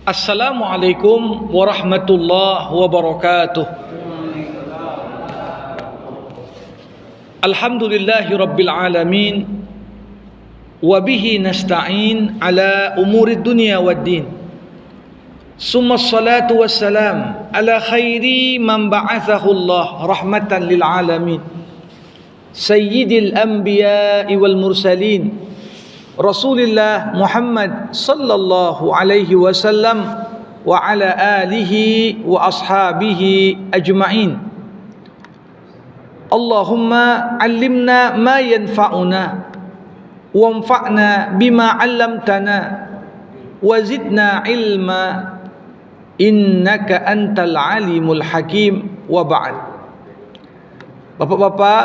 Assalamualaikum warahmatullahi wabarakatuh. Alhamdulillahi rabbil alamin, wa bihi nasta'in ala umuri dunya waddin. Summa salatu wassalam ala khairi man ba'athahu Allah rahmatan lil alamin, sayyidil anbiya'i wal mursalin, Rasulillah Muhammad sallallahu alaihi wasallam wa ala alihi wa ashabihi ajma'in. Allahumma 'allimna ma yanfa'una wanfa'na bima 'allamtana wa zidna ilma innaka antal alimul hakim. Wa ba'd. Bapak-bapak,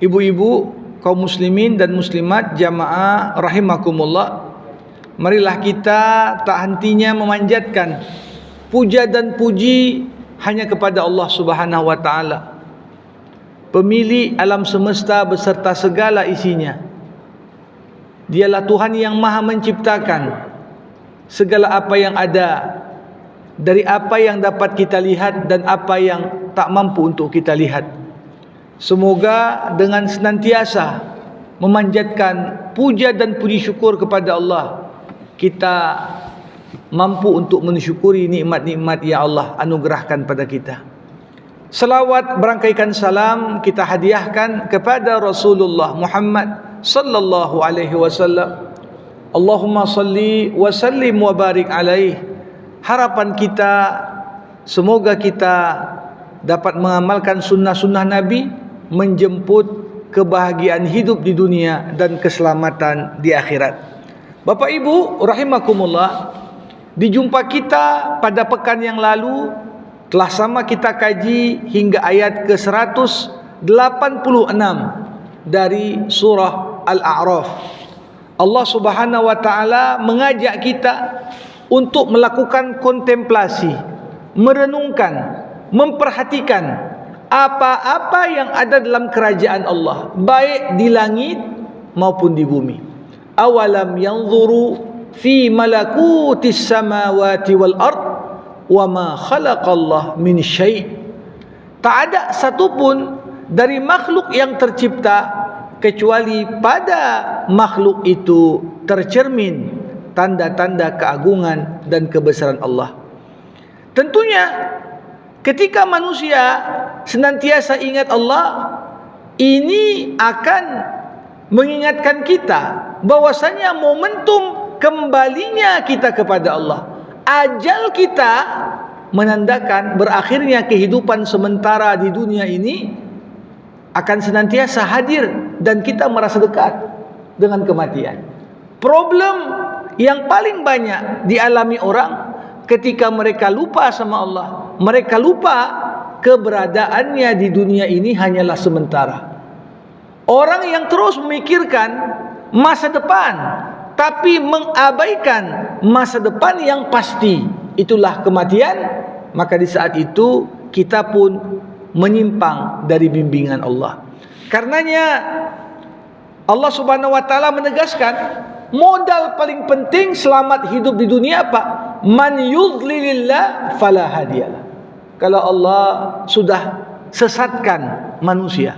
ibu-ibu, kaum muslimin dan muslimat jamaah rahimakumullah, marilah kita tak hentinya memanjatkan puja dan puji hanya kepada Allah Subhanahu wa taala, pemilik alam semesta beserta segala isinya. Dialah Tuhan yang Maha menciptakan segala apa yang ada, dari apa yang dapat kita lihat dan apa yang tak mampu untuk kita lihat. Semoga dengan senantiasa memanjatkan puja dan puji syukur kepada Allah, kita mampu untuk mensyukuri nikmat-nikmat yang Allah anugerahkan pada kita. Selawat berangkaikan salam kita hadiahkan kepada Rasulullah Muhammad sallallahu alaihi wasallam. Allahumma salli wa sallim wa barik alaih. Harapan kita semoga kita dapat mengamalkan sunnah-sunnah Nabi, menjemput kebahagiaan hidup di dunia dan keselamatan di akhirat. Bapak Ibu rahimakumullah, di jumpa kita pada pekan yang lalu telah sama kita kaji hingga ayat ke-186 dari surah Al-A'raf. Allah Subhanahu wa taala mengajak kita untuk melakukan kontemplasi, merenungkan, memperhatikan apa-apa yang ada dalam kerajaan Allah, baik di langit maupun di bumi. Awalam yanzuru fi malakutis samawati wal ard wa ma khalaqallah min syai'. Tak ada satupun dari makhluk yang tercipta kecuali pada makhluk itu tercermin tanda-tanda keagungan dan kebesaran Allah. Tentunya ketika manusia senantiasa ingat Allah, ini akan mengingatkan kita bahwasanya momentum kembalinya kita kepada Allah, ajal kita menandakan berakhirnya kehidupan sementara di dunia ini akan senantiasa hadir dan kita merasa dekat dengan kematian. Problem yang paling banyak dialami orang ketika mereka lupa sama Allah, mereka lupa keberadaannya di dunia ini hanyalah sementara. Orang yang terus memikirkan masa depan tapi mengabaikan masa depan yang pasti, itulah kematian. Maka di saat itu kita pun menyimpang dari bimbingan Allah. Karenanya Allah Subhanahu wa taala menegaskan, modal paling penting selamat hidup di dunia apa? Man yudlilillah fala hadiyalah. Kalau Allah sudah sesatkan manusia,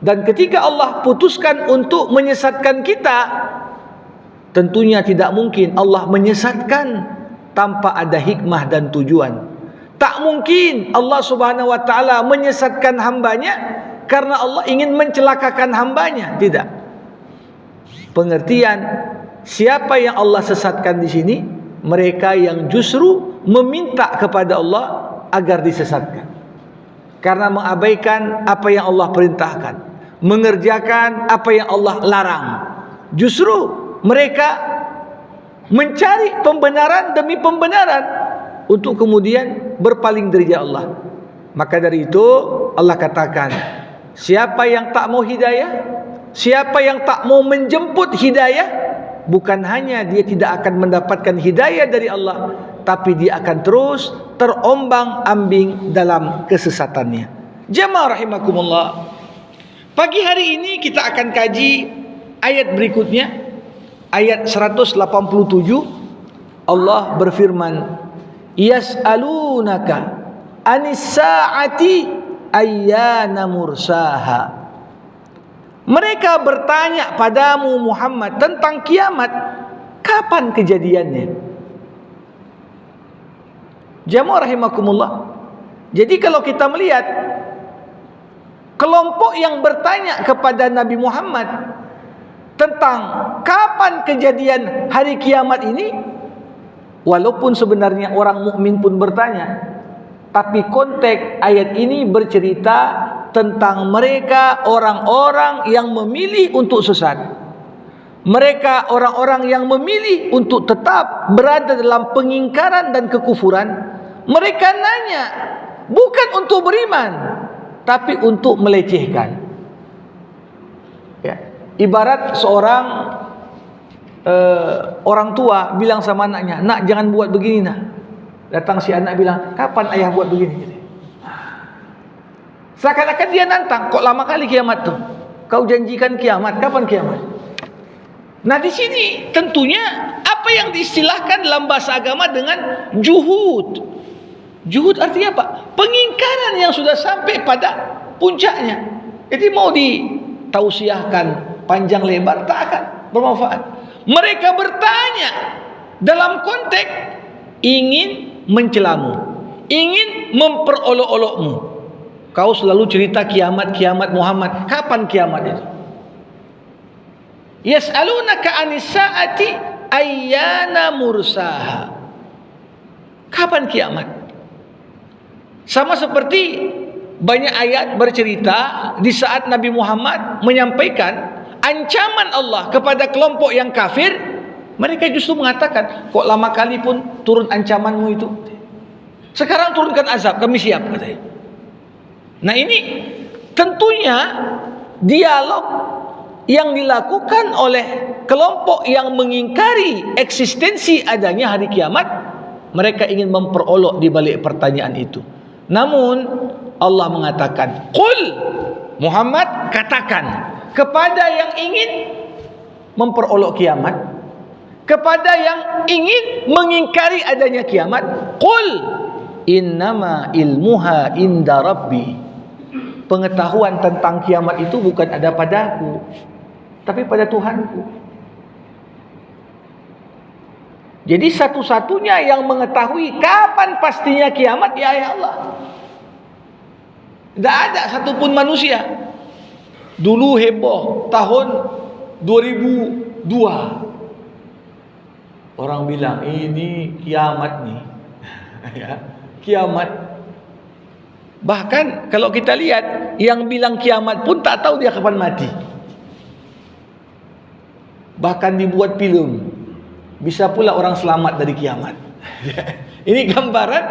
dan ketika Allah putuskan untuk menyesatkan kita, tentunya tidak mungkin Allah menyesatkan tanpa ada hikmah dan tujuan. Tak mungkin Allah Subhanahu wa taala menyesatkan hambanya karena Allah ingin mencelakakan hambanya. Tidak. Pengertian siapa yang Allah sesatkan di sini? Mereka yang justru meminta kepada Allah agar disesatkan, karena mengabaikan apa yang Allah perintahkan, mengerjakan apa yang Allah larang. Justru mereka mencari pembenaran demi pembenaran untuk kemudian berpaling dari Allah. Maka dari itu Allah katakan, siapa yang tak mau hidayah, siapa yang tak mau menjemput hidayah, bukan hanya dia tidak akan mendapatkan hidayah dari Allah, tapi dia akan terus terombang-ambing dalam kesesatannya. Jamaah rahimakumullah, pagi hari ini kita akan kaji ayat berikutnya, ayat 187 Allah berfirman, yas'alunaka anis sa'ati ayyana mursaha. Mereka bertanya padamu Muhammad tentang kiamat, kapan kejadiannya? Jamaah rahimakumullah. Jadi kalau kita melihat kelompok yang bertanya kepada Nabi Muhammad tentang kapan kejadian hari kiamat ini, walaupun sebenarnya orang mukmin pun bertanya, tapi konteks ayat ini bercerita tentang mereka orang-orang yang memilih untuk sesat. Mereka orang-orang yang memilih untuk tetap berada dalam pengingkaran dan kekufuran. Mereka nanya bukan untuk beriman, tapi untuk melecehkan. Ya. Ibarat seorang orang tua bilang sama anaknya, nak jangan buat begini nak. Datang si anak bilang, kapan ayah buat begini? Seakan-akan dia nantang, kok lama kali kiamat tuh? Kau janjikan kiamat, kapan kiamat? Nah di sini tentunya apa yang diistilahkan dalam bahasa agama dengan juhud. Juhud artinya apa? Pengingkaran yang sudah sampai pada puncaknya. Jadi mau ditausiahkan panjang lebar tak akan bermanfaat. Mereka bertanya dalam konteks ingin mencelamu, ingin memperolok-olokmu. Kau selalu cerita kiamat Muhammad. Kapan kiamat itu? Yas'alunaka anis sa'ati ayyana mursaha. Kapan kiamat? Sama seperti banyak ayat bercerita di saat Nabi Muhammad menyampaikan ancaman Allah kepada kelompok yang kafir, mereka justru mengatakan, kok lama kali pun turun ancamanmu itu? Sekarang turunkan azab, kami siap katanya. Nah ini tentunya dialog yang dilakukan oleh kelompok yang mengingkari eksistensi adanya hari kiamat. Mereka ingin memperolok di balik pertanyaan itu. Namun Allah mengatakan, qul, Muhammad katakan kepada yang ingin memperolok kiamat, kepada yang ingin mengingkari adanya kiamat, qul innama ilmuha inda rabbi. Pengetahuan tentang kiamat itu bukan ada padaku, tapi pada Tuhanku. Jadi satu-satunya yang mengetahui kapan pastinya kiamat ya Allah. Tidak ada satupun manusia. Dulu heboh tahun 2002. Orang bilang ini kiamat nih. Ya, kiamat. Bahkan kalau kita lihat yang bilang kiamat pun tak tahu dia kapan mati. Bahkan dibuat film. Bisa pula orang selamat dari kiamat. Ini gambaran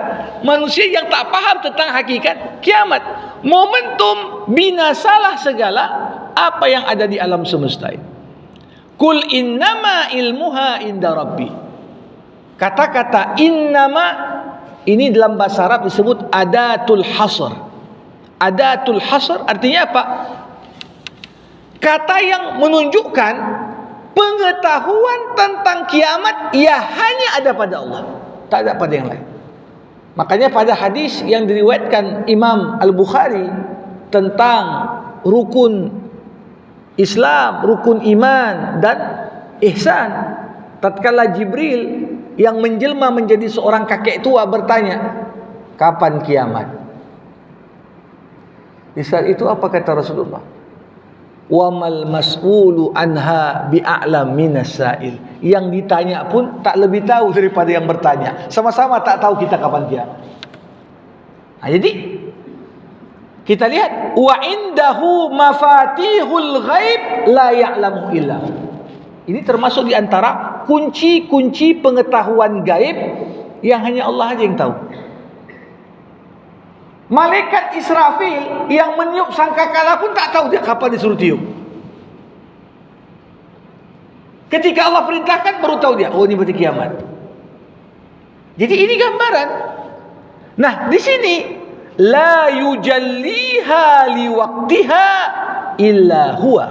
manusia yang tak paham tentang hakikat kiamat. Momentum binasalah segala apa yang ada di alam semesta ini. Kul innama ilmuha inda rabbi. Kata-kata innama ini dalam bahasa Arab disebut adatul hasr. Adatul hasr artinya apa? Kata yang menunjukkan pengetahuan tentang kiamat ya hanya ada pada Allah, tak ada pada yang lain. Makanya pada hadis yang diriwayatkan Imam Al-Bukhari tentang rukun Islam, rukun iman dan ihsan, tatkala Jibril yang menjelma menjadi seorang kakek tua bertanya, kapan kiamat? Di saat itu apa kata Rasulullah? Wa mal mas'ulu anha bi'a'lam minas sa'il. Yang ditanya pun tak lebih tahu daripada yang bertanya. Sama-sama tak tahu kita kapan kiamat. Nah, jadi kita lihat wa indahu mafatihul ghaib la ya'lamu illa. Ini termasuk di antara kunci-kunci pengetahuan gaib yang hanya Allah aja yang tahu. Malaikat Israfil yang meniup sangkakala pun tak tahu dia kapan disuruh tiup. Ketika Allah perintahkan baru tahu dia, oh ini berarti kiamat. Jadi ini gambaran. Nah, di sini la yujalliha liwaqtiha illa huwa.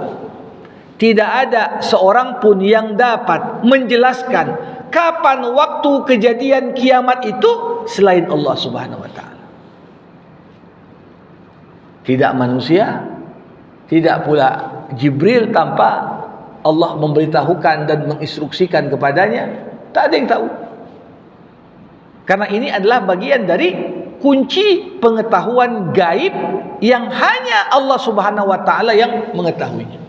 Tidak ada seorang pun yang dapat menjelaskan kapan waktu kejadian kiamat itu selain Allah Subhanahu wa taala. Tidak manusia, tidak pula Jibril tanpa Allah memberitahukan dan menginstruksikan kepadanya, tak ada yang tahu. Karena ini adalah bagian dari kunci pengetahuan gaib yang hanya Allah Subhanahu wa taala yang mengetahuinya.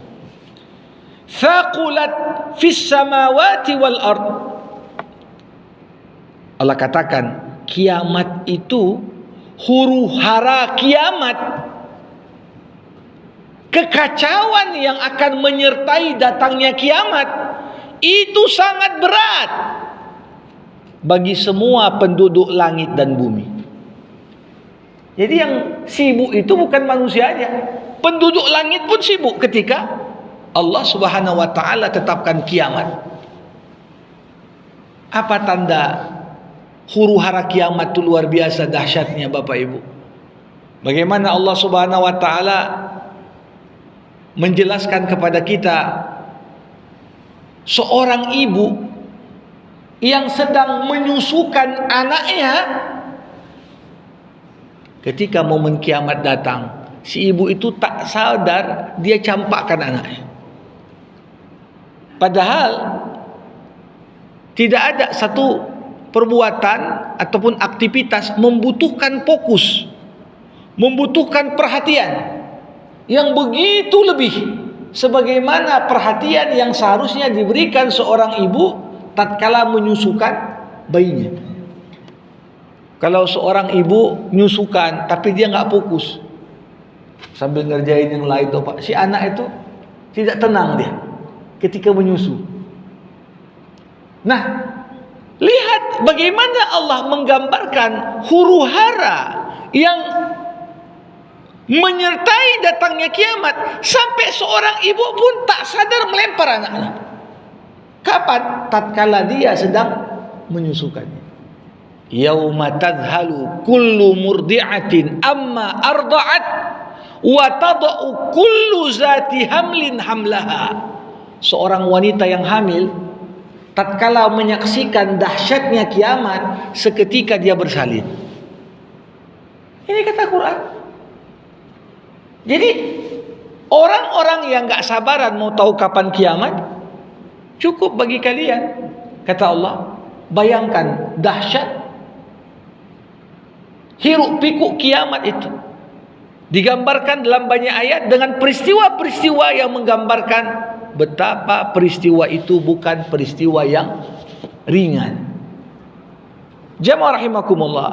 Thaqulat fis samawati wal ard. Allah katakan kiamat itu, huru-hara kiamat, kekacauan yang akan menyertai datangnya kiamat itu sangat berat bagi semua penduduk langit dan bumi. Jadi yang sibuk itu bukan manusia aja, penduduk langit pun sibuk ketika Allah Subhanahu wa taala tetapkan kiamat. Apa tanda huru-hara kiamat itu luar biasa dahsyatnya, Bapak Ibu? Bagaimana Allah Subhanahu wa taala menjelaskan kepada kita seorang ibu yang sedang menyusukan anaknya. Ketika momen kiamat datang, si ibu itu tak sadar dia campakkan anaknya. Padahal tidak ada satu perbuatan ataupun aktivitas membutuhkan fokus, membutuhkan perhatian yang begitu lebih sebagaimana perhatian yang seharusnya diberikan seorang ibu tatkala menyusukan bayinya. Kalau seorang ibu menyusukan tapi dia nggak fokus sambil ngerjain yang lain tuh Pak, si anak itu tidak tenang dia ketika menyusu. Nah, lihat bagaimana Allah menggambarkan huru-hara yang menyertai datangnya kiamat sampai seorang ibu pun tak sadar melempar anaknya. Kapan? Tatkala dia sedang menyusukannya. Yauma tadhalu kullu murdi'atin amma arda'at wa tada'u kullu zati hamlin hamlaha. Seorang wanita yang hamil tatkala menyaksikan dahsyatnya kiamat, seketika dia bersalin. Ini kata Quran. Jadi orang-orang yang gak sabaran mau tahu kapan kiamat, cukup bagi kalian, kata Allah, bayangkan dahsyat hiruk pikuk kiamat itu. Digambarkan dalam banyak ayat dengan peristiwa-peristiwa yang menggambarkan betapa peristiwa itu bukan peristiwa yang ringan. Jamaah rahimakumullah.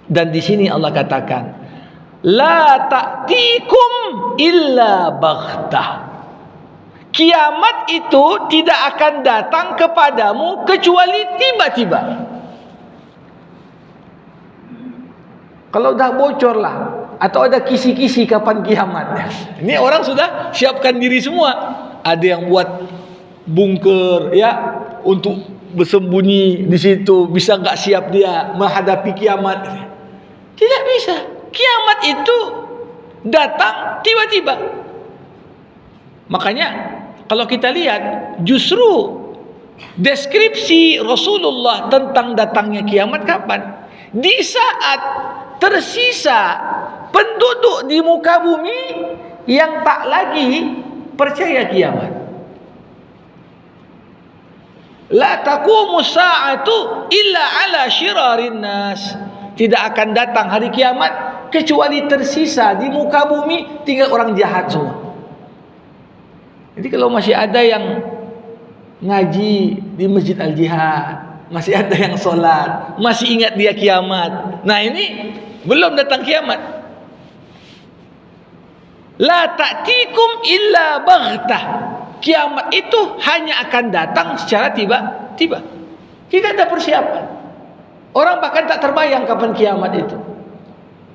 Dan di sini Allah katakan, la ta'tikum illa baghtah. Kiamat itu tidak akan datang kepadamu kecuali tiba-tiba. Kalau dah bocor lah, atau ada kisi-kisi kapan kiamat, ini orang sudah siapkan diri semua. Ada yang buat bunker ya untuk bersembunyi di situ, bisa nggak siap dia menghadapi kiamat. Tidak bisa. Kiamat itu datang tiba-tiba. Makanya kalau kita lihat, justru deskripsi Rasulullah tentang datangnya kiamat kapan? Di saat tersisa penduduk di muka bumi yang tak lagi percaya kiamat. La taqumu sa'atu illa ala syirarin nas. Tidak akan datang hari kiamat kecuali tersisa di muka bumi tinggal orang jahat semua. Jadi kalau masih ada yang ngaji di Masjid Al-Jihad, masih ada yang sholat, masih ingat dia kiamat, nah ini belum datang kiamat. La ta'tikum illa baghtah. Kiamat itu hanya akan datang secara tiba-tiba. Tidak ada persiapan. Orang bahkan tak terbayang kapan kiamat itu.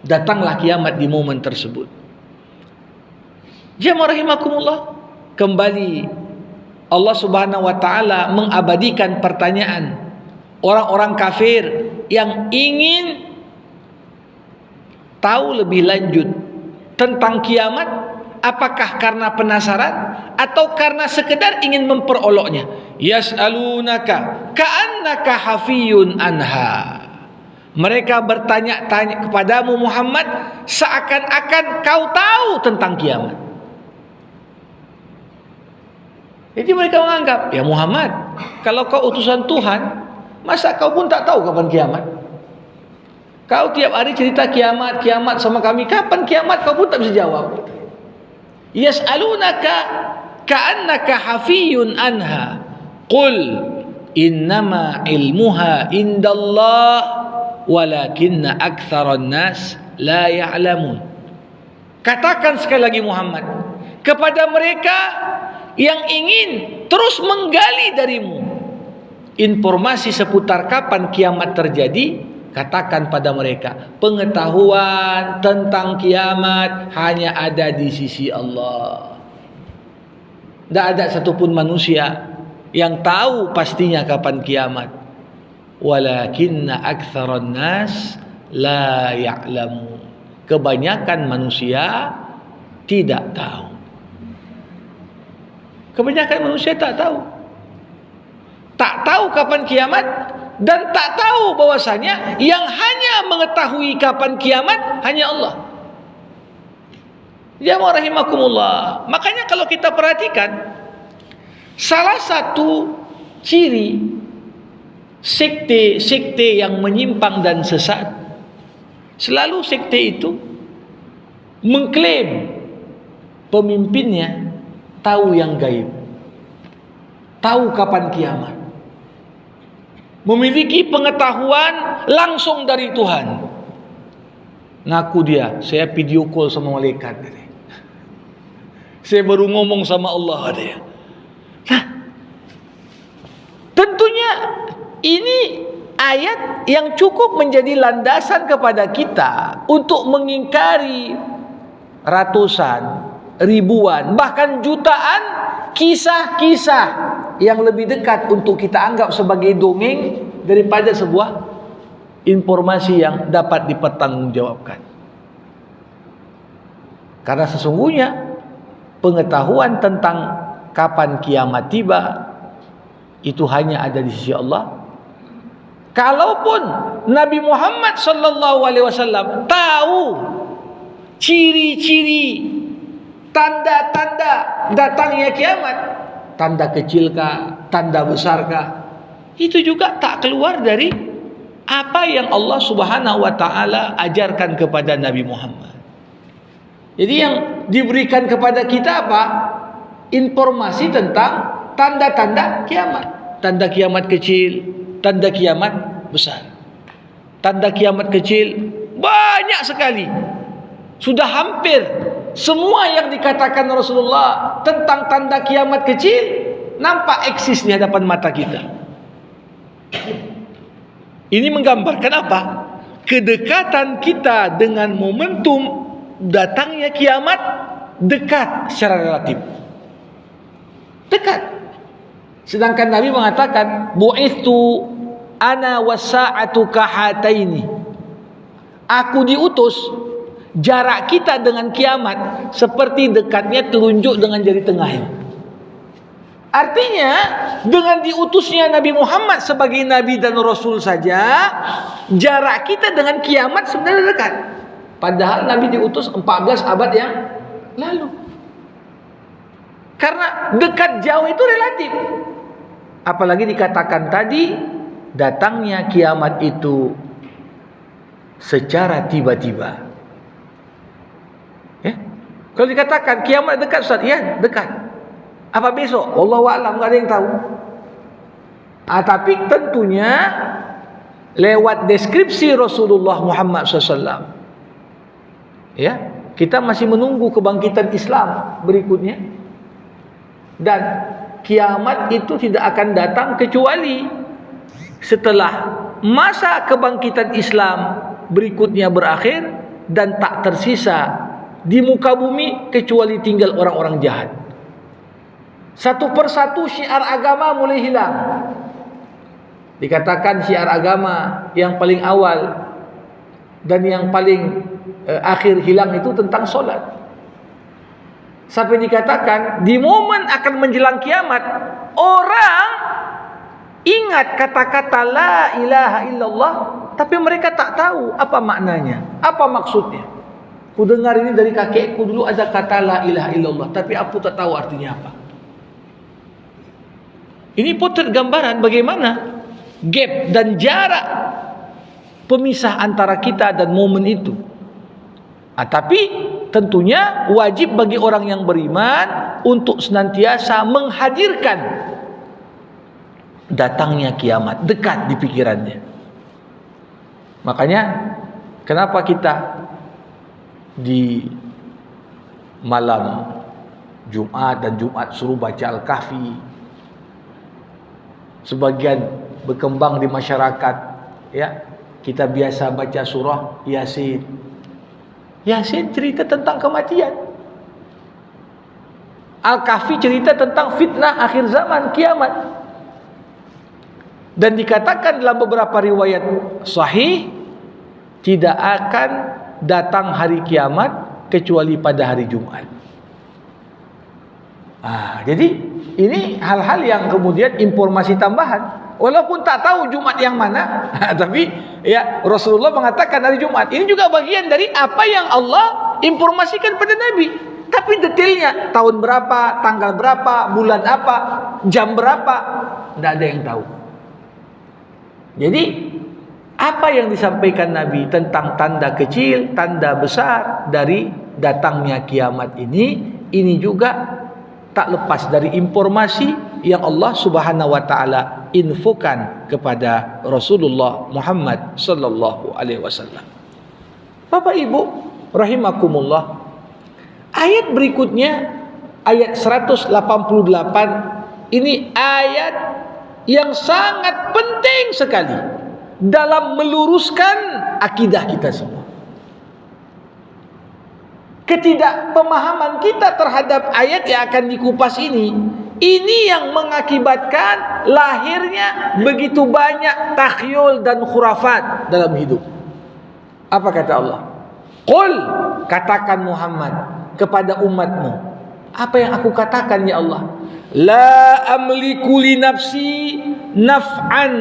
Datanglah kiamat di momen tersebut. Jamaah rahimakumullah, kembali Allah Subhanahu wa taala mengabadikan pertanyaan orang-orang kafir yang ingin tahu lebih lanjut tentang kiamat Apakah karena penasaran atau karena sekedar ingin memperoloknya? Yas'alunaka ka'annaka hafiyun anha. Mereka bertanya-tanya kepadamu Muhammad seakan-akan kau tahu tentang kiamat. Jadi mereka menganggap, ya Muhammad, kalau kau utusan Tuhan, masa kau pun tak tahu kapan kiamat? Kau tiap hari cerita kiamat, kiamat sama kami, kapan kiamat kau pun tak bisa jawab. Yas'alunaka ka'annaka hafiyun anha. Qul innama ilmuha indallah walakinna aktsaran nas la ya'lamun. Katakan sekali lagi Muhammad kepada mereka yang ingin terus menggali darimu informasi seputar kapan kiamat terjadi, katakan pada mereka, pengetahuan tentang kiamat hanya ada di sisi Allah. Tidak ada satupun manusia yang tahu pastinya kapan kiamat. Walakinna aktsaran nas la ya'lamun. Kebanyakan manusia tidak tahu. Kebanyakan manusia tak tahu. Tak tahu kapan kiamat dan tak tahu bahwasanya yang hanya mengetahui kapan kiamat hanya Allah. Jamaah rahimakumullah. Makanya kalau kita perhatikan, salah satu ciri sekte-sekte yang menyimpang dan sesat, selalu sekte itu mengklaim pemimpinnya tahu yang gaib, tahu kapan kiamat, memiliki pengetahuan langsung dari Tuhan. Ngaku dia, saya video call sama malaikat, saya baru ngomong sama Allah, dia. Nah, tentunya ini ayat yang cukup menjadi landasan kepada kita untuk mengingkari ratusan, ribuan, bahkan jutaan kisah-kisah yang lebih dekat untuk kita anggap sebagai dongeng daripada sebuah informasi yang dapat dipertanggungjawabkan. Karena sesungguhnya pengetahuan tentang kapan kiamat tiba itu hanya ada di sisi Allah. Kalaupun Nabi Muhammad sallallahu alaihi wasallam tahu ciri-ciri, tanda-tanda datangnya kiamat, tanda kecilkah, tanda besarkah, itu juga tak keluar dari apa yang Allah Subhanahu wa taala ajarkan kepada Nabi Muhammad. Jadi yang diberikan kepada kita apa? Informasi tentang tanda-tanda kiamat. Tanda kiamat kecil, tanda kiamat besar. Tanda kiamat kecil banyak sekali. Sudah hampir semua yang dikatakan Rasulullah tentang tanda kiamat kecil nampak eksis di hadapan mata kita. Ini menggambarkan apa? Kedekatan kita dengan momentum datangnya kiamat dekat secara relatif. Dekat. Sedangkan Nabi mengatakan, bu'ithu ana wasa'atu kahataini. Aku diutus, jarak kita dengan kiamat seperti dekatnya telunjuk dengan jari tengah ini. Artinya dengan diutusnya Nabi Muhammad sebagai Nabi dan Rasul saja, jarak kita dengan kiamat sebenarnya dekat. Padahal Nabi diutus 14 abad yang lalu. Karena dekat jauh itu relatif. Apalagi dikatakan tadi, datangnya kiamat itu secara tiba-tiba. Ya? Kalau dikatakan kiamat dekat, Ustaz, ya dekat. Apa besok? Wallahu a'lam, enggak ada yang tahu. Tapi tentunya lewat deskripsi Rasulullah Muhammad SAW, ya, kita masih menunggu kebangkitan Islam berikutnya. Dan kiamat itu tidak akan datang kecuali setelah masa kebangkitan Islam berikutnya berakhir dan tak tersisa di muka bumi kecuali tinggal orang-orang jahat. Satu persatu syiar agama mulai hilang. Dikatakan syiar agama yang paling awal dan yang paling akhir hilang itu tentang solat. Sampai dikatakan di momen akan menjelang kiamat, orang ingat kata-kata la ilaha illallah, tapi mereka tak tahu apa maknanya, apa maksudnya. Ku dengar ini dari kakekku dulu ada kata la ilaha illallah, tapi aku tak tahu artinya apa. Ini potret gambaran bagaimana gap dan jarak pemisah antara kita dan momen itu. Tapi tentunya wajib bagi orang yang beriman untuk senantiasa menghadirkan datangnya kiamat dekat di pikirannya. Makanya kenapa kita di malam Jumat dan Jumat suruh baca Al-Kahfi, sebagian berkembang di masyarakat, ya, kita biasa baca surah Yasin. Yasin cerita tentang kematian. Al-Kahfi cerita tentang fitnah akhir zaman, kiamat. Dan dikatakan dalam beberapa riwayat sahih, tidak akan datang hari kiamat kecuali pada hari Jumat. Jadi ini hal-hal yang kemudian informasi tambahan. Walaupun tak tahu Jumat yang mana, tapi ya Rasulullah mengatakan hari Jumat. Ini juga bagian dari apa yang Allah informasikan pada Nabi. Tapi detailnya tahun berapa, tanggal berapa, bulan apa, jam berapa, tidak ada yang tahu. Jadi apa yang disampaikan Nabi tentang tanda kecil, tanda besar dari datangnya kiamat ini juga tak lepas dari informasi yang Allah Subhanahu wa taala infokan kepada Rasulullah Muhammad sallallahu alaihi wasallam. Bapak Ibu rahimakumullah, ayat berikutnya ayat 188 ini ayat yang sangat penting sekali dalam meluruskan akidah kita semua. Ketidakpemahaman kita terhadap ayat yang akan dikupas ini yang mengakibatkan lahirnya begitu banyak takhyul dan khurafat dalam hidup. Apa kata Allah? Qul, katakan Muhammad kepada umatmu, apa yang aku katakan ya Allah? La amliku li nafsi naf'an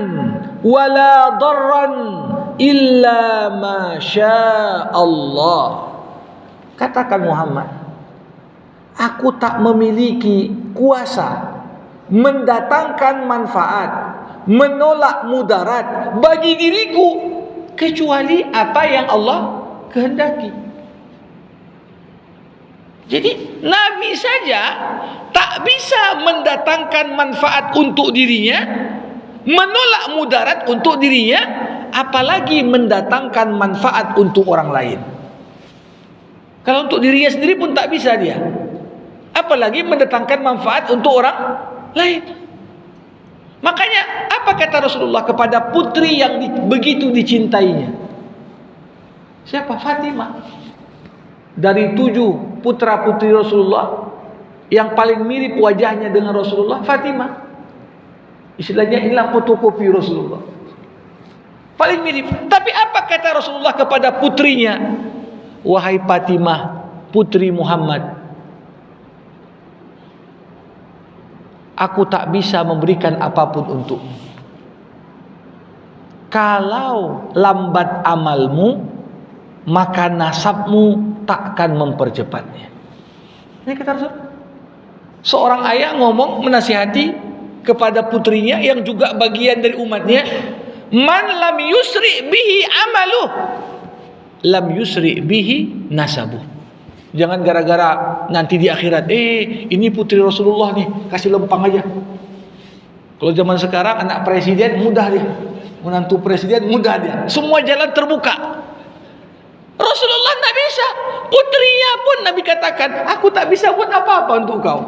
wala darran illa ma syaa Allah. Katakan Muhammad, aku tak memiliki kuasa mendatangkan manfaat, menolak mudarat bagi diriku kecuali apa yang Allah kehendaki. Jadi Nabi saja tak bisa mendatangkan manfaat untuk dirinya, menolak mudarat untuk dirinya, apalagi mendatangkan manfaat untuk orang lain. Kalau untuk dirinya sendiri pun tak bisa dia, apalagi mendatangkan manfaat untuk orang lain. Makanya apa kata Rasulullah kepada putri yang begitu dicintainya? Siapa? Fatimah. Dari 7 putra putri Rasulullah, yang paling mirip wajahnya dengan Rasulullah Fatimah. Istilahnya inilah fotokopi Rasulullah, paling mirip. Tapi apa kata Rasulullah kepada putrinya? Wahai Fatimah, putri Muhammad, aku tak bisa memberikan apapun untukmu. Kalau lambat amalmu, maka nasabmu takkan mempercepatnya. Ini kata Rasul. Seorang ayah ngomong, menasihati kepada putrinya yang juga bagian dari umatnya, man lam yusri bihi amaluh, lam yusri bihi nasabuh. Jangan gara-gara nanti di akhirat, ini putri Rasulullah nih, kasih lempang aja. Kalau zaman sekarang anak presiden mudah dia, menantu presiden mudah dia, semua jalan terbuka. Rasulullah tak bisa. Putrinya pun Nabi katakan, aku tak bisa buat apa-apa untuk kau.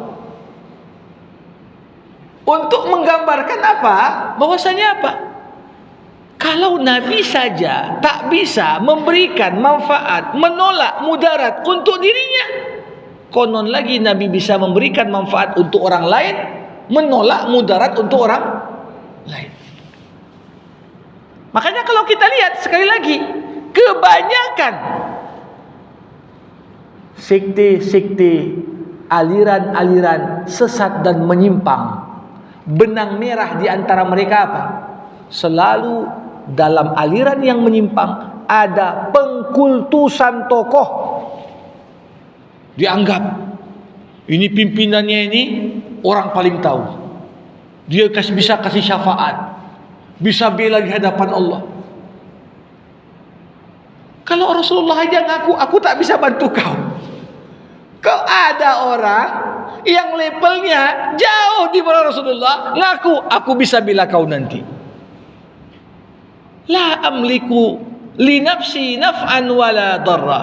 Untuk menggambarkan apa? Bahwasanya apa? Kalau Nabi saja tak bisa memberikan manfaat, menolak mudarat untuk dirinya, konon lagi Nabi bisa memberikan manfaat untuk orang lain, menolak mudarat untuk orang lain. Makanya kalau kita lihat sekali lagi, kebanyakan sekte-sekte aliran-aliran sesat dan menyimpang. Benang merah di antara mereka apa? Selalu dalam aliran yang menyimpang ada pengkultusan tokoh. Dianggap ini pimpinannya ini orang paling tahu. Dia bisa kasih syafaat, bisa bela di hadapan Allah. Kalau Rasulullah aja ngaku, aku tak bisa bantu kau. Kau ada orang yang levelnya jauh di bawah Rasulullah, ngaku aku bisa bela kau nanti. La amliku li nafsi naf'an wala darra.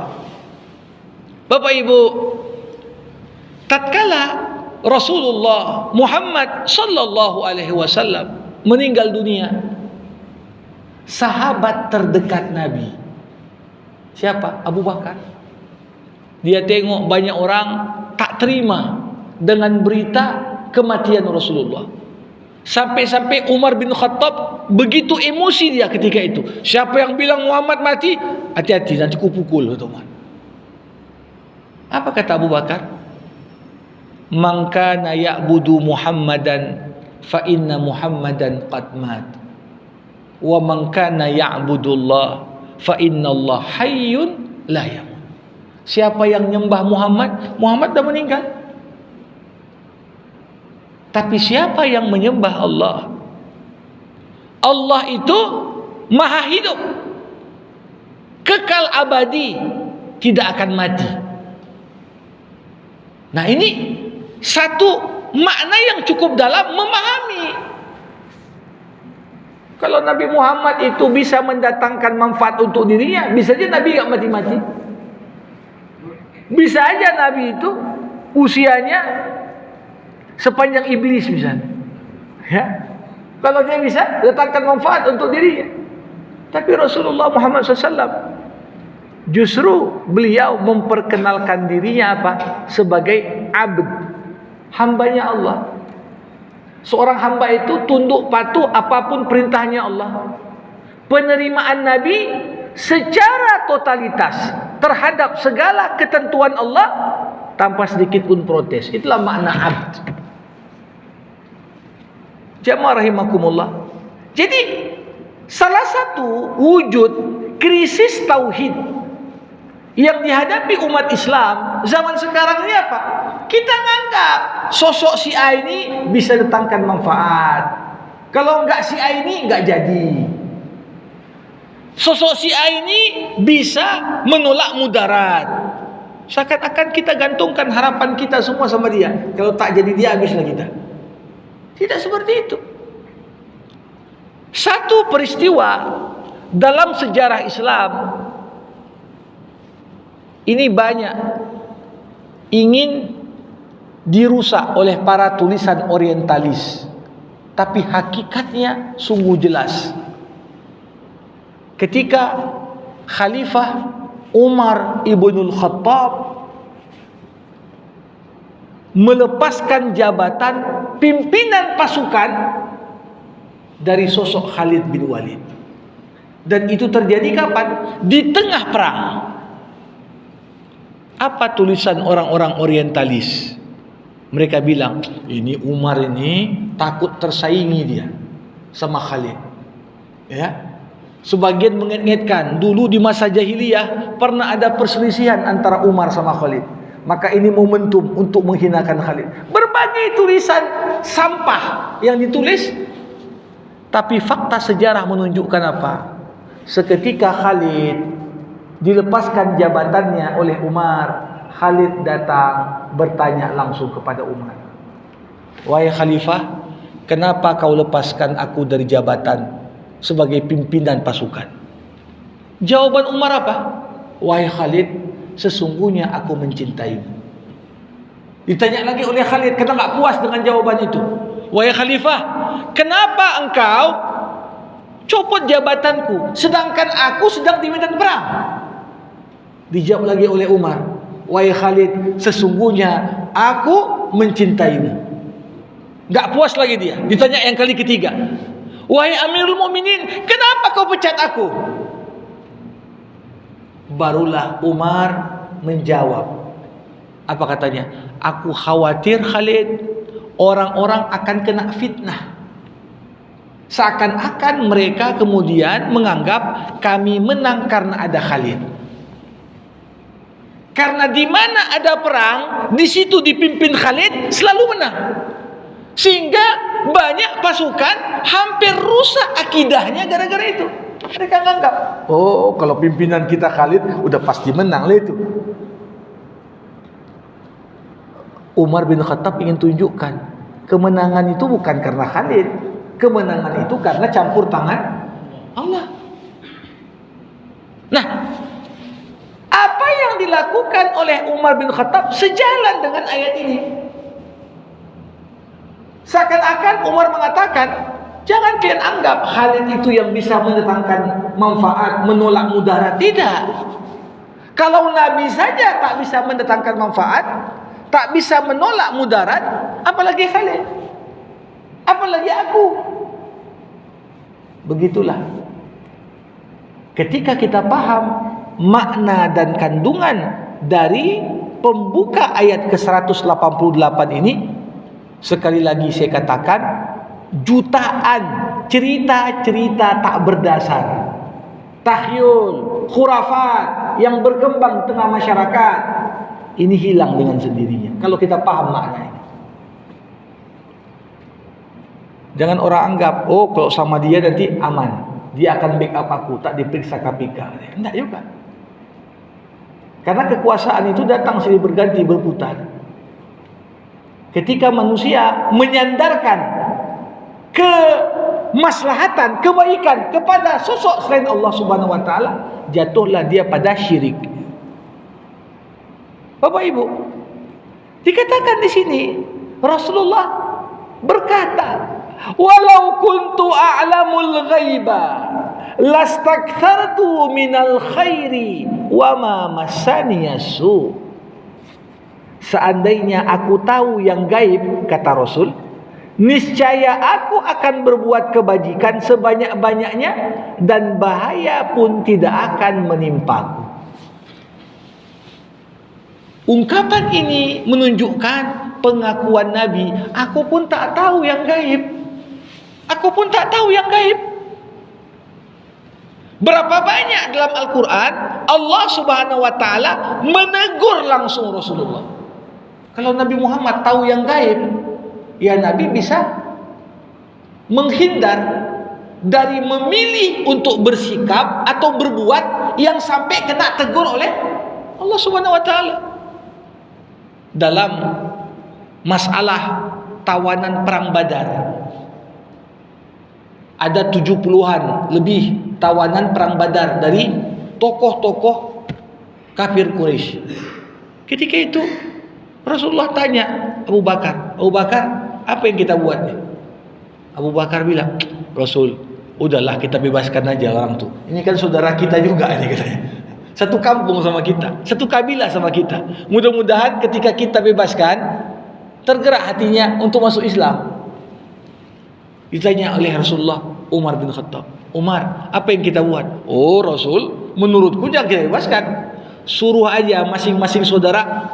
Bapak Ibu, tatkala Rasulullah Muhammad sallallahu alaihi wasallam meninggal dunia, sahabat terdekat Nabi, siapa? Abu Bakar. Dia tengok banyak orang tak terima dengan berita kematian Rasulullah. Sampai-sampai Umar bin Khattab begitu emosi dia ketika itu. Siapa yang bilang Muhammad mati, hati-hati nanti ku pukul, kata Umar. Apa kata Abu Bakar? Man kana ya'budu Muhammadan fa inna Muhammadan qad mat. Wa man kana ya'budullah fa inna Allah hayyun la yamut. Siapa yang nyembah Muhammad, Muhammad dah meninggal. Tapi siapa yang menyembah Allah, Allah itu maha hidup, kekal abadi, tidak akan mati. Nah, ini satu makna yang cukup dalam memahami. Kalau Nabi Muhammad itu bisa mendatangkan manfaat untuk dirinya, bisa aja Nabi gak mati-mati. Bisa aja Nabi itu usianya sepanjang iblis misalnya. Ya. Kalau dia bisa datangkan manfaat untuk dirinya. Tapi Rasulullah Muhammad SAW justru beliau memperkenalkan dirinya apa? Sebagai abd, hambanya Allah. Seorang hamba itu tunduk patuh apapun perintahnya Allah. Penerimaan Nabi secara totalitas terhadap segala ketentuan Allah tanpa sedikit pun protes. Itulah makna abd. Jamaah rahimakumullah. Jadi salah satu wujud krisis tauhid yang dihadapi umat Islam zaman sekarang ini apa? Kita nganggap sosok si A ini bisa datangkan manfaat. Kalau enggak si A ini enggak jadi. Sosok si A ini bisa menolak mudarat. Seakan-akan kita gantungkan harapan kita semua sama dia. Kalau tak jadi dia, habislah kita. Tidak seperti itu. Satu peristiwa dalam sejarah Islam ini banyak ingin dirusak oleh para tulisan orientalis, tapi hakikatnya sungguh jelas. Ketika Khalifah Umar ibnul Khattab melepaskan jabatan pimpinan pasukan dari sosok Khalid bin Walid, dan itu terjadi kapan? Di tengah perang. Apa tulisan orang-orang orientalis? Mereka bilang, ini Umar ini takut tersaingi dia sama Khalid. Ya. Sebagian mengingatkan dulu di masa jahiliyah pernah ada perselisihan antara Umar sama Khalid. Maka ini momentum untuk menghinakan Khalid. Berbagai tulisan sampah yang ditulis, tapi fakta sejarah menunjukkan apa? Seketika Khalid dilepaskan jabatannya oleh Umar, Khalid datang bertanya langsung kepada Umar, wahai Khalifah, kenapa kau lepaskan aku dari jabatan sebagai pimpinan pasukan? Jawaban Umar apa? Wahai Khalid, sesungguhnya aku mencintaimu. Ditanya lagi oleh Khalid, karena tak puas dengan jawaban itu, wahai Khalifah, kenapa engkau copot jabatanku sedangkan aku sedang di medan perang? Dijawab lagi oleh Umar, wahai Khalid, sesungguhnya aku mencintaimu. Gak puas lagi dia. Ditanya yang kali ketiga, wahai Amirul Mukminin, kenapa kau pecat aku? Barulah Umar menjawab, Apa katanya? Aku khawatir Khalid, orang-orang akan kena fitnah. Seakan-akan mereka kemudian menganggap kami menang karena ada Khalid. Karena di mana ada perang, di situ dipimpin Khalid selalu menang. Sehingga banyak pasukan hampir rusak akidahnya gara-gara itu. Mereka menganggap, oh kalau pimpinan kita Khalid udah pasti menang lah itu. Umar bin Khattab ingin tunjukkan kemenangan itu bukan karena Khalid, kemenangan itu karena campur tangan Allah. Nah, apa yang dilakukan oleh Umar bin Khattab sejalan dengan ayat ini. Seakan-akan Umar mengatakan, jangan kalian anggap Khalid itu yang bisa mendatangkan manfaat, menolak mudarat. Tidak. Kalau Nabi saja tak bisa mendatangkan manfaat, tak bisa menolak mudarat, apalagi Khalid, apalagi aku. Begitulah. Ketika kita paham makna dan kandungan dari pembuka ayat ke-188 ini, sekali lagi saya katakan, jutaan cerita-cerita tak berdasar, tahyul, khurafat yang berkembang tengah masyarakat, ini hilang dengan sendirinya kalau kita paham makna ini. Jangan orang anggap, oh kalau sama dia nanti aman, dia akan backup aku, tak diperiksa KPK. Tidak juga. Karena kekuasaan itu datang silih berganti, berputar. Ketika manusia menyandarkan kemaslahatan, kebaikan kepada sosok selain Allah Subhanahu wa taala, jatuhlah dia pada syirik. Bapak Ibu, dikatakan di sini Rasulullah berkata, walau kuntu a'lamul ghaiba lastakthartu minal khairi wa ma massaniyasu. Seandainya aku tahu yang gaib, kata Rasul, niscaya aku akan berbuat kebajikan sebanyak-banyaknya dan bahaya pun tidak akan menimpaku. Ungkapan ini menunjukkan pengakuan Nabi, aku pun tak tahu yang gaib. Aku pun tak tahu yang gaib. Berapa banyak dalam Al-Quran Allah Subhanahu wa ta'ala menegur langsung Rasulullah. Kalau Nabi Muhammad tahu yang gaib, ya Nabi bisa menghindar dari memilih untuk bersikap atau berbuat yang sampai kena tegur oleh Allah Subhanahu wa ta'ala. Dalam masalah tawanan perang Badar, ada 70-an lebih tawanan perang Badar dari tokoh-tokoh kafir Quraisy. Ketika itu Rasulullah tanya Abu Bakar, apa yang kita buat nih? Abu Bakar bilang, Rasul, udahlah kita bebaskan aja orang tuh. Ini kan saudara kita juga ini katanya. Satu kampung sama kita, satu kabilah sama kita. Mudah-mudahan ketika kita bebaskan, tergerak hatinya untuk masuk Islam. Ditanya oleh Rasulullah Umar bin Khattab, Umar, apa yang kita buat? Oh Rasul, menurutku jangan kita bebaskan. Suruh aja masing-masing saudara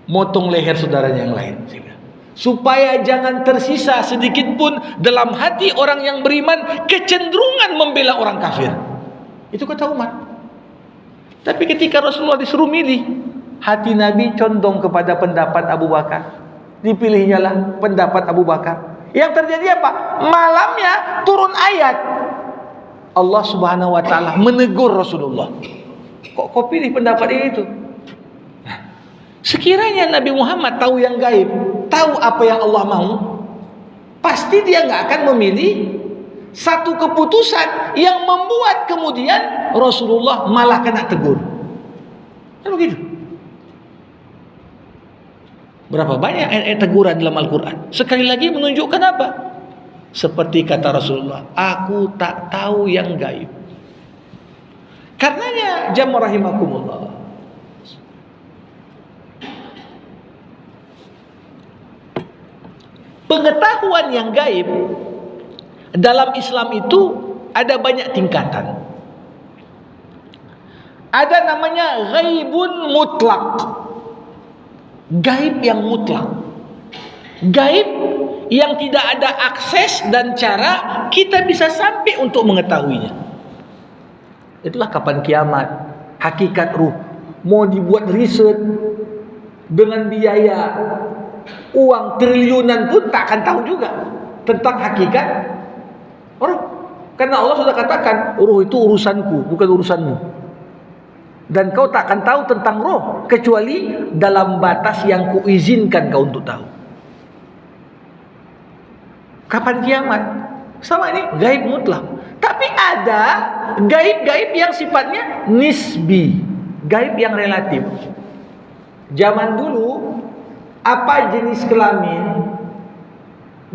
motong leher saudaranya yang lain, supaya jangan tersisa sedikit pun dalam hati orang yang beriman kecenderungan membela orang kafir. Itu kata Umar. Tapi ketika Rasulullah disuruh milih, hati Nabi condong kepada pendapat Abu Bakar. Dipilihnya lah pendapat Abu Bakar. Yang terjadi apa? Malamnya turun ayat. Allah Subhanahu wa ta'ala menegur Rasulullah. Kok kau pilih pendapat itu? Sekiranya Nabi Muhammad tahu yang gaib, tahu apa yang Allah mau, pasti dia nggak akan memilih satu keputusan yang membuat kemudian Rasulullah malah kena tegur. Kan begitu? Berapa banyak ayat teguran dalam Al-Quran? Sekali lagi menunjukkan apa? Seperti kata Rasulullah, aku tak tahu yang gaib. Karenanya jamaah rahimakumullah, pengetahuan yang gaib dalam Islam itu ada banyak tingkatan. Ada namanya ghaibun mutlak. gaib yang mutlak, gaib yang tidak ada akses dan cara kita bisa sampai untuk mengetahuinya. Itulah kapan kiamat, hakikat ruh. Mau dibuat riset dengan biaya uang triliunan pun tak akan tahu juga tentang hakikat ruh. Karena Allah sudah katakan, ruh itu urusanku, bukan urusanmu. Dan kau tak akan tahu tentang ruh kecuali dalam batas yang kuizinkan kau untuk tahu. Kapan kiamat? Sama ini gaib mutlak. Tapi ada gaib-gaib yang sifatnya nisbi, gaib yang relatif. Zaman dulu, apa jenis kelamin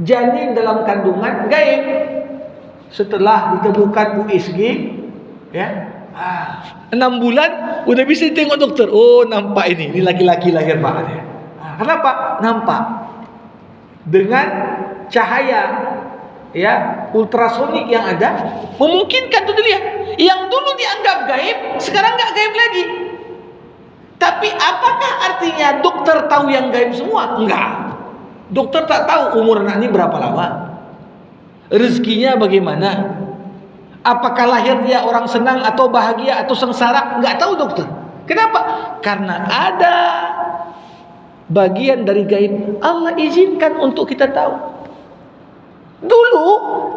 janin dalam kandungan gaib. Setelah ditemukan USG, ya, 6 bulan udah bisa tengok dokter. Oh, nampak ini laki-laki lahir bahannya. Kenapa? Nampak dengan cahaya, ya, ultrasonik yang ada memungkinkan itu dilihat. Yang dulu dianggap gaib, sekarang nggak gaib lagi. Tapi apakah artinya dokter tahu yang gaib semua? Enggak. Dokter tak tahu umur anak ini berapa lama, rezekinya bagaimana, apakah lahir dia orang senang atau bahagia atau sengsara, nggak tahu dokter. Kenapa? Karena ada bagian dari gaib Allah izinkan untuk kita tahu. Dulu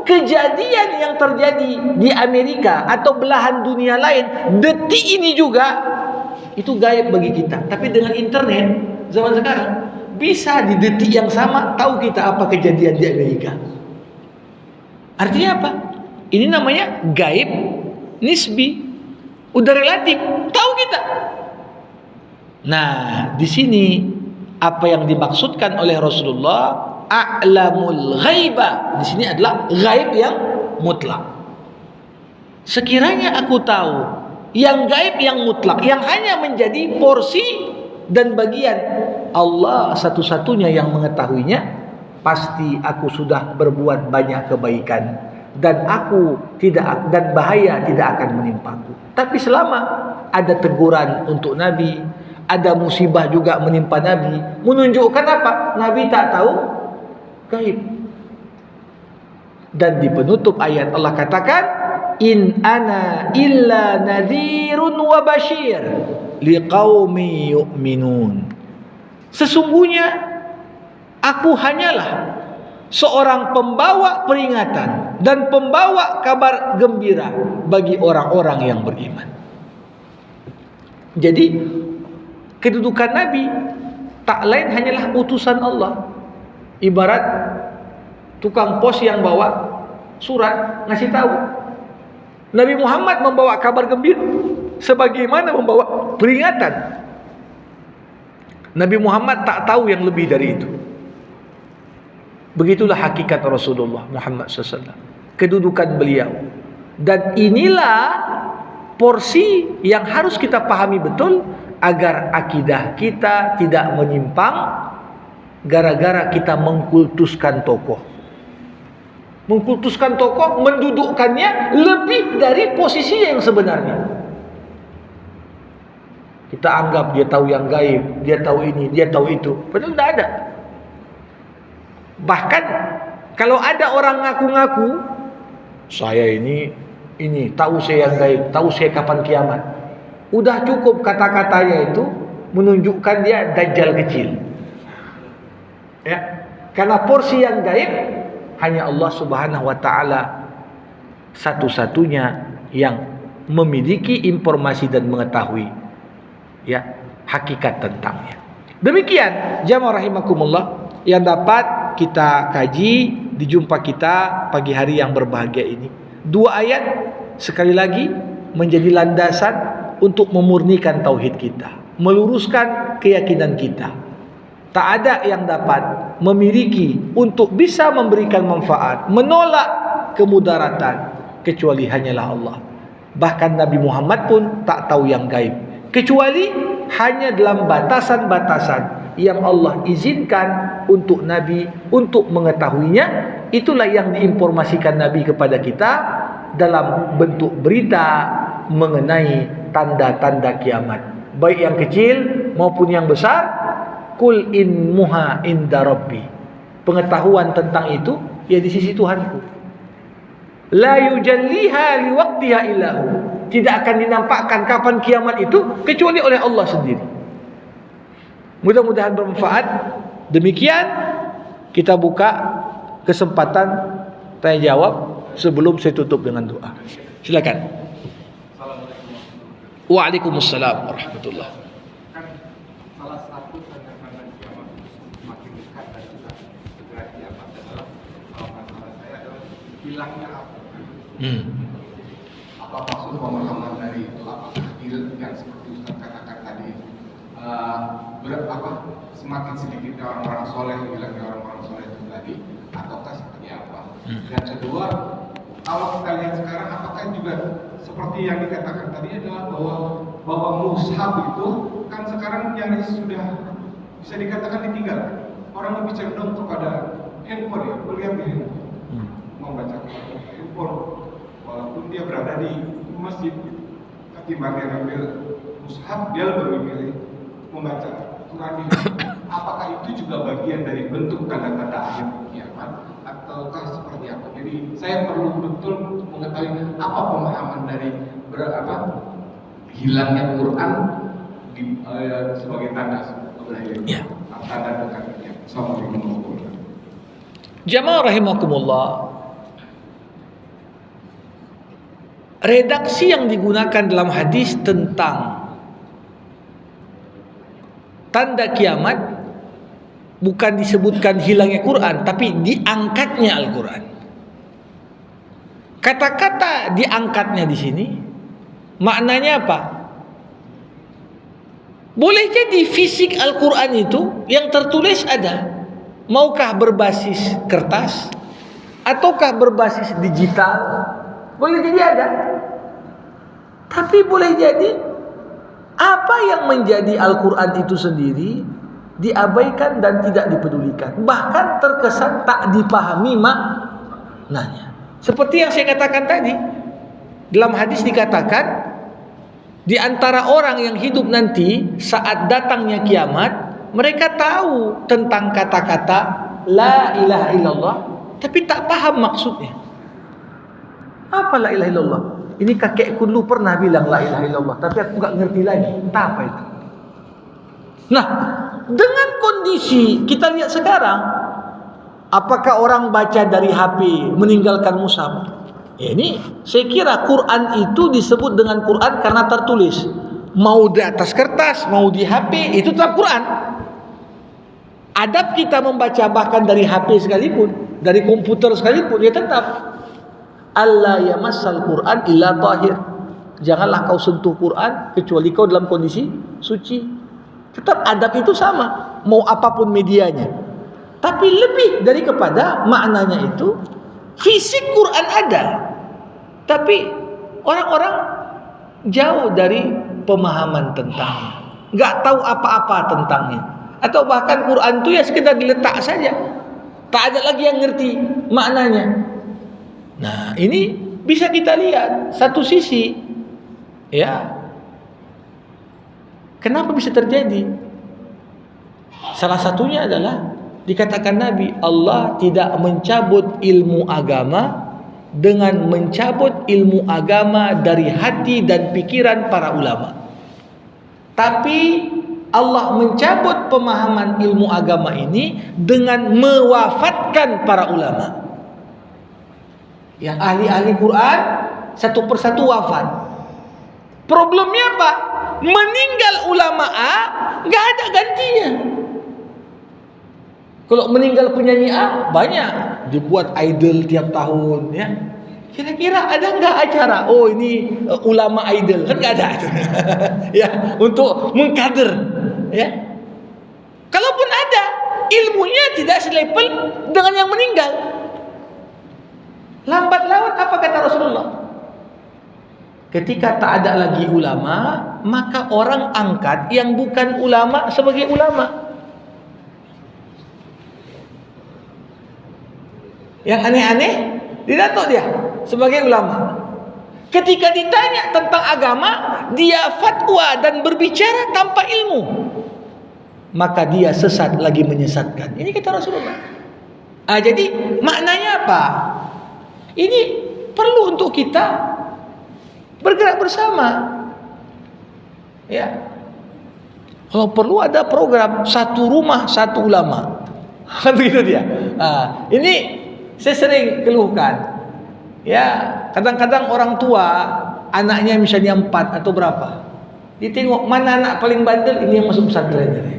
kejadian yang terjadi di Amerika atau belahan dunia lain detik ini juga itu gaib bagi kita. Tapi dengan internet zaman sekarang bisa di detik yang sama tahu kita apa kejadian di Amerika. Artinya apa? Ini namanya gaib nisbi, udah relatif, tahu kita. Nah, di sini apa yang dimaksudkan oleh Rasulullah, a'lamul ghaiba, di sini adalah gaib yang mutlak. Sekiranya aku tahu yang gaib yang mutlak, yang hanya menjadi porsi dan bagian Allah satu-satunya yang mengetahuinya, pasti aku sudah berbuat banyak kebaikan dan bahaya tidak akan menimpaku. Tapi selama ada teguran untuk Nabi, ada musibah juga menimpa Nabi, menunjukkan apa? Nabi tak tahu gaib. Dan di penutup ayat Allah katakan, in ana illa nadhirun wa bashir liqaumi yu'minun. Sesungguhnya aku hanyalah seorang pembawa peringatan dan pembawa kabar gembira bagi orang-orang yang beriman. Jadi kedudukan Nabi tak lain hanyalah utusan Allah. Ibarat tukang pos yang bawa surat ngasih tahu. Nabi Muhammad membawa kabar gembira sebagaimana membawa peringatan. Nabi Muhammad tak tahu yang lebih dari itu. Begitulah hakikat Rasulullah Muhammad SAW, kedudukan beliau. Dan inilah porsi yang harus kita pahami betul agar akidah kita tidak menyimpang gara-gara kita mengkultuskan tokoh. Mengkultuskan tokoh, mendudukkannya lebih dari posisi yang sebenarnya. Kita anggap dia tahu yang gaib, dia tahu ini, dia tahu itu. Padahal tidak ada. Bahkan kalau ada orang ngaku-ngaku, saya ini tahu saya yang gaib, tahu saya kapan kiamat. Udah cukup kata-katanya itu menunjukkan dia dajjal kecil. Ya, karena porsi yang gaib hanya Allah Subhanahu wa taala satu-satunya yang memiliki informasi dan mengetahui, ya, hakikat tentangnya. Demikian jamaah rahimakumullah yang dapat kita kaji di jumpa kita pagi hari yang berbahagia ini. 2 ayat sekali lagi menjadi landasan untuk memurnikan tauhid kita, meluruskan keyakinan kita. Tak ada yang dapat memiliki untuk bisa memberikan manfaat, menolak kemudaratan kecuali hanyalah Allah. Bahkan Nabi Muhammad pun tak tahu yang gaib, kecuali hanya dalam batasan-batasan yang Allah izinkan untuk Nabi untuk mengetahuinya. Itulah yang diinformasikan Nabi kepada kita dalam bentuk berita mengenai tanda-tanda kiamat, baik yang kecil maupun yang besar. kul in muha inda rabbi. Pengetahuan tentang itu ya di sisi Tuhanku. La yujalliha liwaqtiha illahu. Tidak akan dinampakkan kapan kiamat itu kecuali oleh Allah sendiri. Mudah-mudahan bermanfaat. Demikian kita buka kesempatan tanya jawab sebelum saya tutup dengan doa. Silakan. Waalaikumsalam warahmatullahi. Kan salah satu tanda-tanda kiamat itu semakin dekat dan juga segera kiamat adalah, kalau masalah saya adalah hilangnya apa? Apa maksud pemahaman dari itu? Apakah yang seperti Ustaz katakan tadi, semakin sedikitnya orang-orang soleh, hilangnya orang-orang soleh itu tadi, ataukah seperti apa? Dan kedua, kalau kita lihat sekarang, apakah juga seperti yang dikatakan tadi adalah bahwa mushaf itu kan sekarang nyaris sudah bisa dikatakan ditinggal. Orang lebih cenderung kepada handphone, ya, melihat di handphone, membaca handphone, walaupun dia berada di masjid, ketimbang dia ambil mushaf, dia lebih memilih membaca Quran di handphone. Apakah itu juga bagian dari bentuk tanda-tanda akhir kiamat, ataukah seperti apa? Jadi saya perlu betul mengetahui apa pemahaman dari hilangnya Quran sebagai tanda Ya. tanda dekatnya. Assalamualaikum warahmatullahi wabarakatuh. Jamaah rahimakumullah. Redaksi yang digunakan dalam hadis tentang tanda kiamat bukan disebutkan hilangnya Quran, tapi diangkatnya Al-Quran. Kata-kata diangkatnya di sini maknanya apa? Boleh jadi fisik Al-Quran itu yang tertulis ada, maukah berbasis kertas ataukah berbasis digital, boleh jadi ada. Tapi boleh jadi apa yang menjadi Al-Quran itu sendiri diabaikan dan tidak dipedulikan, bahkan terkesan tak dipahami maknanya. Seperti yang saya katakan tadi, dalam hadis dikatakan di antara orang yang hidup nanti saat datangnya kiamat, mereka tahu tentang kata-kata la ilaha illallah, tapi tak paham maksudnya. Apa la ilaha illallah? Ini kakekku dulu pernah bilang la ilaha illallah, tapi aku gak ngerti lagi entah apa itu. Nah, dengan kondisi kita lihat sekarang, apakah orang baca dari HP meninggalkan mushaf? Ya, ini saya kira Quran itu disebut dengan Quran karena tertulis. Mau di atas kertas, mau di HP, itu tetap Quran. Adab kita membaca bahkan dari HP sekalipun, dari komputer sekalipun, ya tetap alla yamassal Quran illa tahir. Janganlah kau sentuh Quran kecuali kau dalam kondisi suci. Tetap adab itu sama, mau apapun medianya. Tapi lebih dari kepada maknanya itu, fisik Quran ada, tapi orang-orang jauh dari pemahaman tentangnya, nggak tahu apa-apa tentangnya, atau bahkan Quran itu ya sekedar diletak saja, tak ada lagi yang ngerti maknanya. Nah, ini bisa kita lihat satu sisi, ya, kenapa bisa terjadi? Salah satunya adalah dikatakan Nabi, Allah tidak mencabut ilmu agama dengan mencabut ilmu agama dari hati dan pikiran para ulama. Tapi Allah mencabut pemahaman ilmu agama ini dengan mewafatkan para ulama. Yang ahli-ahli Quran satu persatu wafat. Problemnya apa? Meninggal ulama A, gak ada gantinya. Kalau meninggal penyanyi A, banyak dibuat idol tiap tahun, ya. Kira-kira ada nggak acara? Oh, ini ulama idol, kan nggak ada, ya, untuk mengkader, ya. Kalaupun ada, ilmunya tidak selevel dengan yang meninggal. Lambat laun apa kata Rasulullah? Ketika tak ada lagi ulama, maka orang angkat yang bukan ulama sebagai ulama. Yang aneh-aneh didatuk dia sebagai ulama. Ketika ditanya tentang agama, dia fatwa dan berbicara tanpa ilmu. maka dia sesat lagi menyesatkan. Ini kata Rasulullah. Jadi maknanya apa? Ini perlu untuk kita bergerak bersama. Ya. Kalau perlu ada program satu rumah satu ulama. Begitu dia. Ini saya sering keluhkan. Ya, kadang-kadang orang tua anaknya misalnya 4 atau berapa. Ditengok mana anak paling bandel, ini yang masuk pesantren.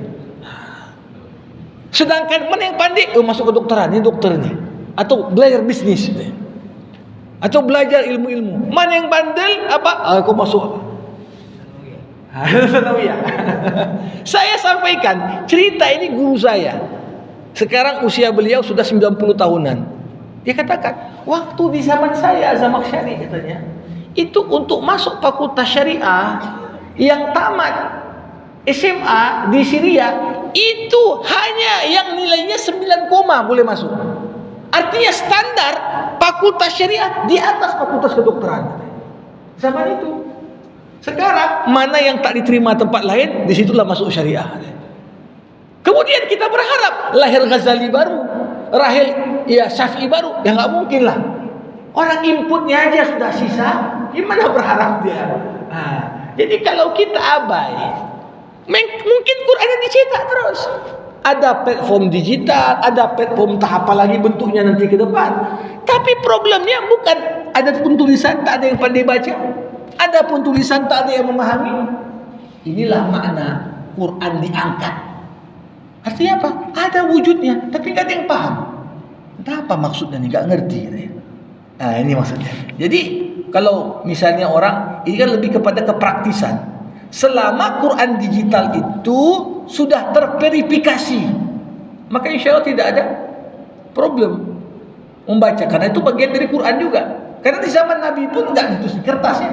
Sedangkan mana yang pandai, masuk ke dokteran, ini dokternya. Atau belajar bisnis. Atau belajar ilmu-ilmu. Mana yang bandel, apa? Kau masuk apa? Saya sampaikan cerita ini guru saya. Sekarang usia beliau sudah 90 tahunan. Dia katakan, waktu di zaman saya Zamakhsyari katanya, itu untuk masuk fakultas syariah yang tamat SMA di Syria itu hanya yang nilainya 9 koma boleh masuk. Artinya standar fakultas syariah di atas fakultas kedokteran zaman itu. Sekarang mana yang tak diterima tempat lain, disitulah masuk syariah. Kemudian kita berharap lahir Ghazali baru, Rahil Syafi'i baru, ya nggak mungkin lah. Orang inputnya aja sudah sisa, gimana berharap dia? Jadi kalau kita abai, mungkin Qurannya dicetak terus. Ada platform digital, ada platform tak apa lagi bentuknya nanti ke depan. Tapi problemnya bukan ada pun tulisan tak ada yang pandai baca. Ada pun tulisan tak ada yang memahami. Inilah makna Quran diangkat. Artinya apa? Ada wujudnya, tapi nggak ada yang paham. Entah apa maksudnya nih, nggak ngerti. Ini maksudnya. Jadi kalau misalnya orang, ini kan lebih kepada kepraktisan. Selama Quran digital itu sudah terverifikasi, maka insya Allah tidak ada problem membaca. Karena itu bagian dari Quran juga. Karena di zaman Nabi pun nggak ditulis di kertasnya,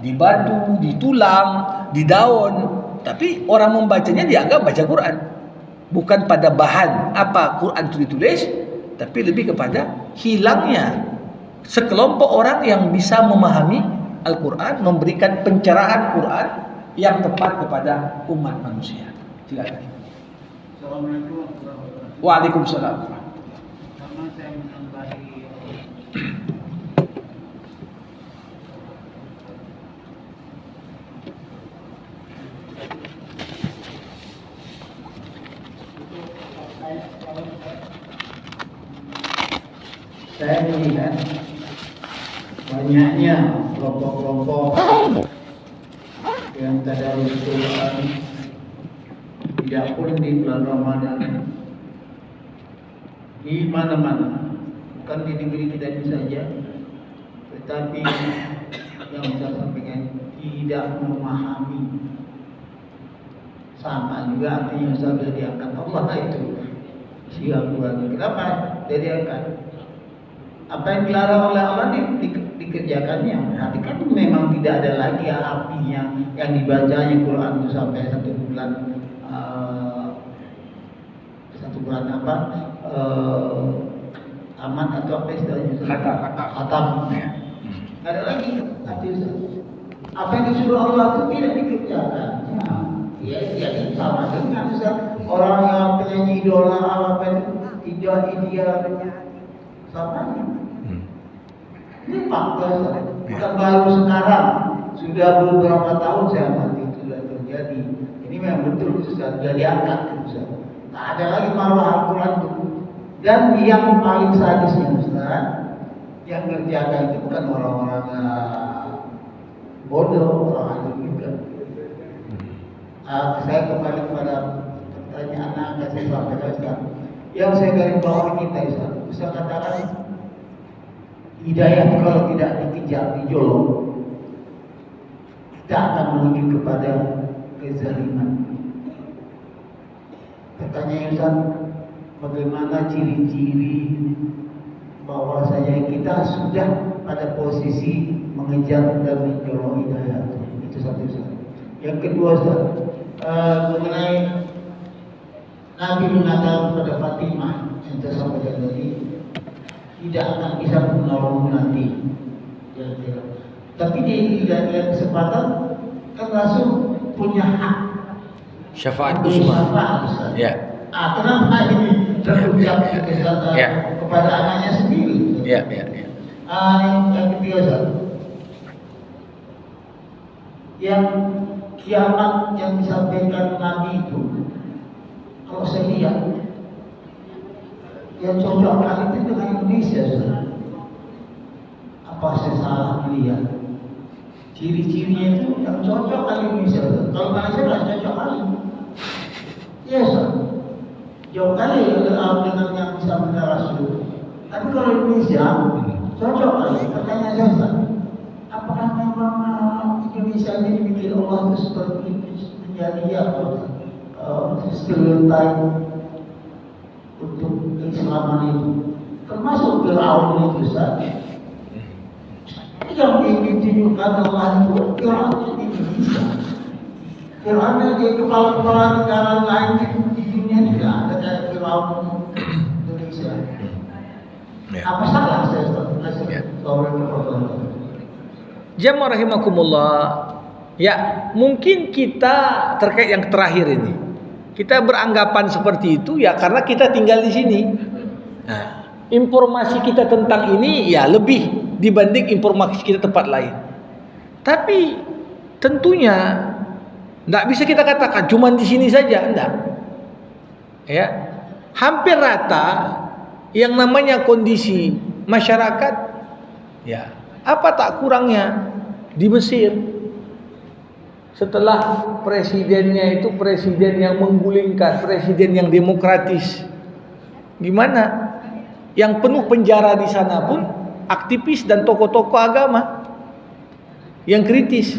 di batu, di tulang, di daun. Tapi orang membacanya dianggap baca Quran. Bukan pada bahan apa Quran itu ditulis, tapi lebih kepada hilangnya sekelompok orang yang bisa memahami Al-Quran, memberikan pencerahan Quran yang tepat kepada umat manusia. Silakan. Assalamualaikum warahmatullahi wabarakatuh. Waalaikumsalam. Pertama saya menambahi saya melihat banyaknya kelompok-kelompok yang tadarus Quran tidak pun di bulan Ramadan di mana-mana, bukan di negeri kita ini saja, tetapi yang saya sampaikan tidak memahami. Sama juga artinya sudah diangkat Allah itu si Al-Quran. Kenapa dia diangkat? Apa yang dilarang oleh Allah dikerjakannya. Nanti kan memang tidak ada lagi apinya yang dibacanya Quran itu sampai satu bulan apa aman atau apa istilahnya? Khatam. Nggak ada lagi. Apa yang disuruh Allah itu tidak dikerjakan. Ya, sama dengan orang yang penyanyi idola apa itu tidak ideal sama. Ini fakta, bukan baru sekarang, sudah beberapa tahun saya amati itu sudah terjadi. Ini memang betul sudah diangkat, tak ada lagi marwah Al-Quran itu. Dan yang paling sadisnya Ustaz, yang ngerjakan itu bukan orang-orang bodoh, orang alim juga. Saya kembali kepada pertanyaan yang saya sampaikan Ustaz. Yang saya garis bawahi kita Ustaz, bisa katakan hidayah kalau tidak dikejar, dijolong, kita akan menuju kepada kezaliman. Pertanyaan Ustaz, bagaimana ciri-ciri bahwasanya kita sudah pada posisi mengejar dan menjolong hidayah? Itu satu Ustaz. Yang kedua Ustaz, mengenai Nabi mengatakan kepada Fatimah yang saya sampaikan tadi, tidak akan bisa menolong nanti. Tapi di dalam kesempatan kan Rasul punya hak Syafaat uzma. Syafaat, Ustaz. Ya. Kenapa ini terucap Ya. kepada anaknya sendiri? Ya. Yang ketiga, Ustaz. Yang kiamat yang disampaikan Nabi itu, kalau saya lihat, yang cocok kali itu dengan Indonesia, Ustaz. Apa saya salah melihat? Ciri-cirinya itu yang cocok kali Indonesia, Ustaz. Kalau Malaysia nggak cocok kali. Iya, Ustaz. Jauh kali dengan yang disampaikan Rasul. Tapi kalau Indonesia cocok kali. Pertanyaan saya, Ustaz, apakah memang Indonesia ini dibikin Allah itu seperti menjadi stereotip untuk keislaman itu, termasuk Fir'aun itu, Ustaz. Yang ditunjukkan Allah itu Fir'aun di Indonesia. Fir'aun di kepala-kepala negara lain di dunia tidak ada kayak Fir'aun Indonesia. Apa salah saya, Ustaz? Jamaah rahimakumullah. Ya, mungkin kita terkait yang terakhir ini, kita beranggapan seperti itu ya karena kita tinggal di sini. Nah, informasi kita tentang ini ya lebih dibanding informasi kita tempat lain. Tapi tentunya tidak bisa kita katakan cuma di sini saja, enggak. Ya, hampir rata yang namanya kondisi masyarakat, ya apa tak kurangnya di Mesir. Setelah presidennya itu presiden yang menggulingkan, presiden yang demokratis, gimana? Yang penuh penjara di sana pun aktivis dan tokoh-tokoh agama yang kritis.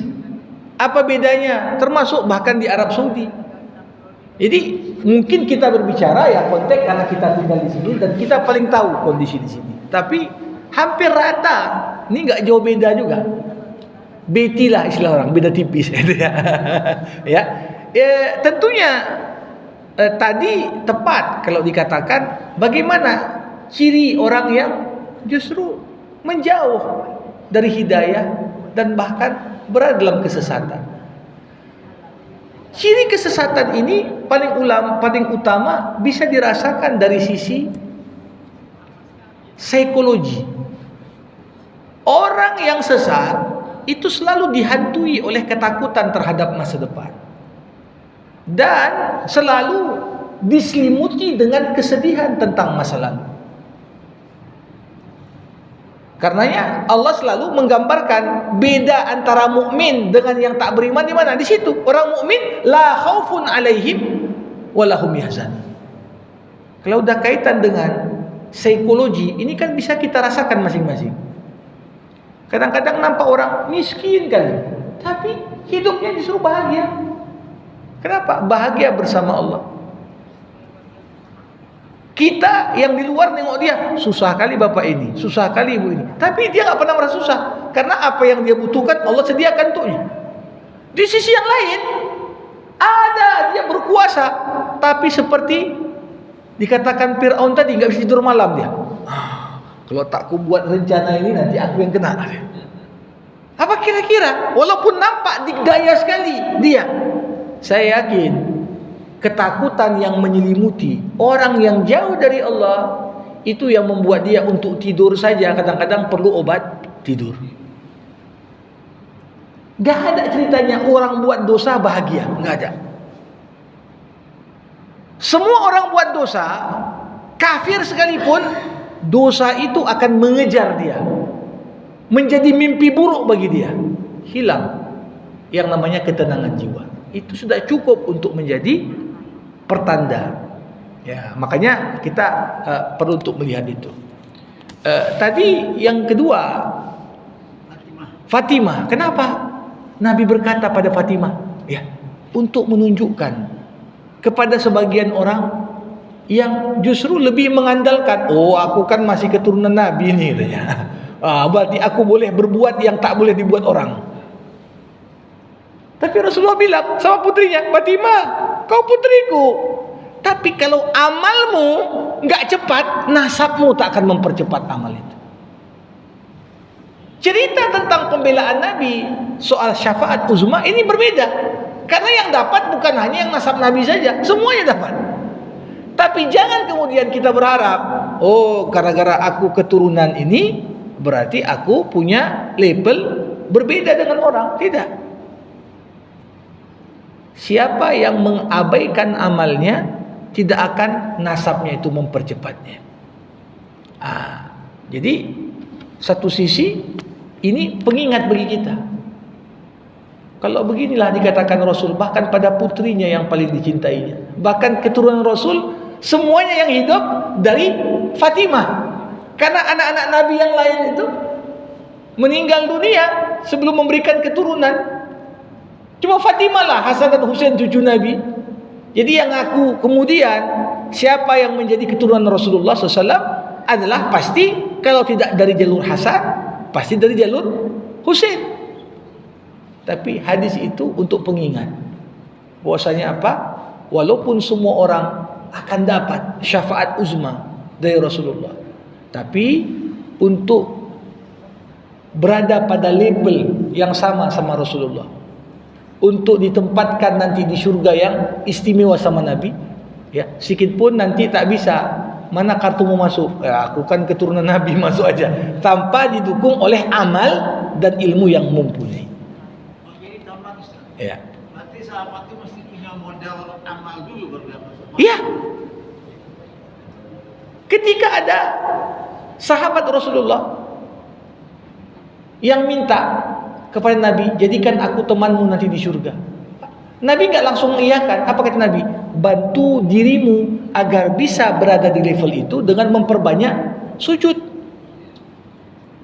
Apa bedanya? Termasuk bahkan di Arab Saudi. Jadi mungkin kita berbicara ya konteks karena kita tinggal di sini dan kita paling tahu kondisi di sini. Tapi hampir rata, ini nggak jauh beda juga. Beti lah istilah orang, beda tipis. Ya, tentunya tadi tepat kalau dikatakan bagaimana ciri orang yang justru menjauh dari hidayah dan bahkan berada dalam kesesatan. Ciri kesesatan ini paling utama bisa dirasakan dari sisi psikologi. Orang yang sesat itu selalu dihantui oleh ketakutan terhadap masa depan dan selalu diselimuti dengan kesedihan tentang masa lalu. Karenanya Allah selalu menggambarkan beda antara mukmin dengan yang tak beriman di mana? Di situ. Orang mukmin la khaufun alaihim wa lahum yahzanun. Kalau udah kaitan dengan psikologi, ini kan bisa kita rasakan masing-masing. Kadang-kadang nampak orang miskin kali, tapi hidupnya justru bahagia. Kenapa? Bahagia bersama Allah. Kita yang di luar nengok dia, susah kali bapak ini, susah kali ibu ini. Tapi dia nggak pernah merasa susah, karena apa yang dia butuhkan Allah sediakan untuknya. Di sisi yang lain, ada dia berkuasa, tapi seperti dikatakan Fir'aun tadi nggak bisa tidur malam dia. Kalau tak ku buat rencana ini nanti aku yang kena. Apa kira-kira? Walaupun nampak dikdaya sekali dia, saya yakin ketakutan yang menyelimuti orang yang jauh dari Allah itu yang membuat dia untuk tidur saja kadang-kadang perlu obat tidur. Gak ada ceritanya orang buat dosa bahagia, gak ada. Semua orang buat dosa, kafir sekalipun, dosa itu akan mengejar dia, menjadi mimpi buruk bagi dia. Hilang yang namanya ketenangan jiwa. Itu sudah cukup untuk menjadi pertanda. Ya, makanya kita perlu untuk melihat itu. Tadi yang kedua, Fatimah. Kenapa Nabi berkata pada Fatimah? Ya, untuk menunjukkan kepada sebagian orang yang justru lebih mengandalkan, oh aku kan masih keturunan Nabi ini katanya. Berarti aku boleh berbuat yang tak boleh dibuat orang. Tapi Rasulullah bilang sama putrinya, Fatimah, kau putriku. Tapi kalau amalmu enggak cepat, nasabmu tak akan mempercepat amal itu. Cerita tentang pembelaan Nabi soal syafaat uzma ini berbeda. Karena yang dapat bukan hanya yang nasab Nabi saja, semuanya dapat. Tapi jangan kemudian kita berharap, oh gara-gara aku keturunan ini berarti aku punya label berbeda dengan orang. Tidak. Siapa yang mengabaikan amalnya, tidak akan nasabnya itu mempercepatnya. Jadi satu sisi ini pengingat bagi kita. Kalau beginilah dikatakan Rasul, bahkan pada putrinya yang paling dicintainya, bahkan keturunan Rasul semuanya yang hidup dari Fatimah. Karena anak-anak Nabi yang lain itu meninggal dunia sebelum memberikan keturunan. Cuma Fatimah lah, Hasan dan Husain cucu Nabi. Jadi yang aku kemudian, siapa yang menjadi keturunan Rasulullah SAW adalah pasti, kalau tidak dari jalur Hasan, pasti dari jalur Husain. Tapi hadis itu untuk pengingat bahwasanya apa? Walaupun semua orang akan dapat syafaat uzma dari Rasulullah, tapi untuk berada pada label yang sama Rasulullah, untuk ditempatkan nanti di surga yang istimewa sama Nabi, ya, sedikit pun nanti tak bisa, mana kartumu masuk, ya, aku kan keturunan Nabi, masuk aja, tanpa didukung oleh amal dan ilmu yang mumpuni. Ya. Berarti sahabat itu mesti punya modal amal dulu baru dapat. Iya. Ketika ada sahabat Rasulullah yang minta kepada Nabi, jadikan aku temanmu nanti di surga. Nabi enggak langsung mengiyakan. Apa kata Nabi? Bantu dirimu agar bisa berada di level itu dengan memperbanyak sujud.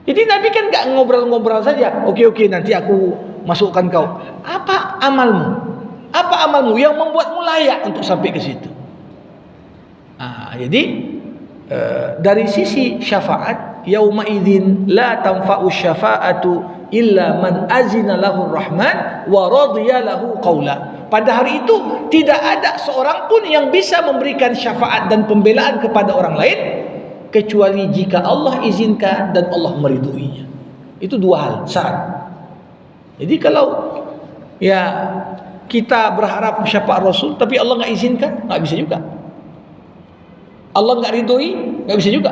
Jadi Nabi kan enggak ngobrol-ngobrol saja. Oke, nanti aku masukkan kau. Apa amalmu? Apa amalmu yang membuatmu layak untuk sampai ke situ? Jadi dari sisi syafaat, yauma idzin la tanfa'u syafa'atu illa man azina lahu rahman wa radiya lahu qaula. Pada hari itu tidak ada seorang pun yang bisa memberikan syafaat dan pembelaan kepada orang lain kecuali jika Allah izinkan dan Allah meridhoinya. Itu dua hal syarat. Jadi kalau ya kita berharap syafaat Rasul tapi Allah enggak izinkan, enggak bisa juga. Allah enggak ridhoi, enggak bisa juga.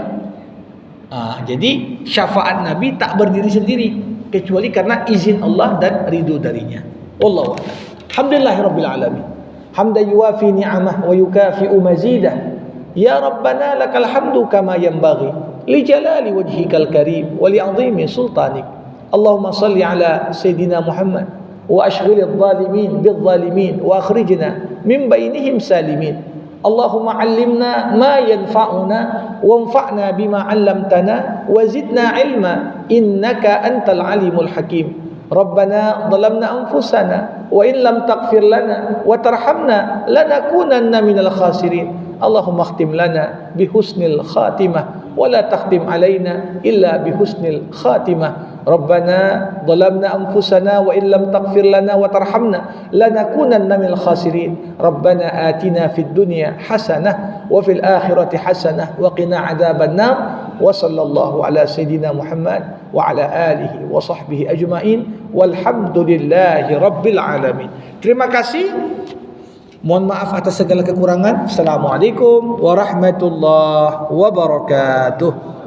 Jadi syafaat Nabi tak berdiri sendiri kecuali karena izin Allah dan ridho darinya. Wallahu a'lam. Alhamdulillahirabbil alamin. Hamdan yuwafi ni'amah wa yukafi'u mazidah. Ya Rabbana lakal hamdu kama yanbaghi li jalali wajhikal karim wa li 'azimi sultanik. Allahumma salli ala Sayyidina Muhammad wa ashghilil zalimin bil zalimin wa akhrijna min bainihim salimin. Allahumma 'allimna ma yanfa'una wanfa'na bima 'allamtana wa zidna 'ilma innaka antal alimul hakim. Rabbana dhalamna anfusana wa in lam taghfir lana wa tarhamna lanakunanna minal khasirin. Allahumma khtim lana bihusnil khatimah wa la takhtim alaina illa bihusnil khatimah. ربنا ظلمنا أنفسنا وإن لم تغفر لنا وترحمنا لنكونن من الخاسرين ربنا آتنا في الدنيا حسنة وفي الآخرة حسنة وقنا عذاب النار وصلى الله على سيدنا محمد وعلى آله وصحبه أجمعين والحمد لله رب العالمين. Terima kasih. Mohon maaf atas segala kekurangan. Assalamualaikum warahmatullahi wabarakatuh.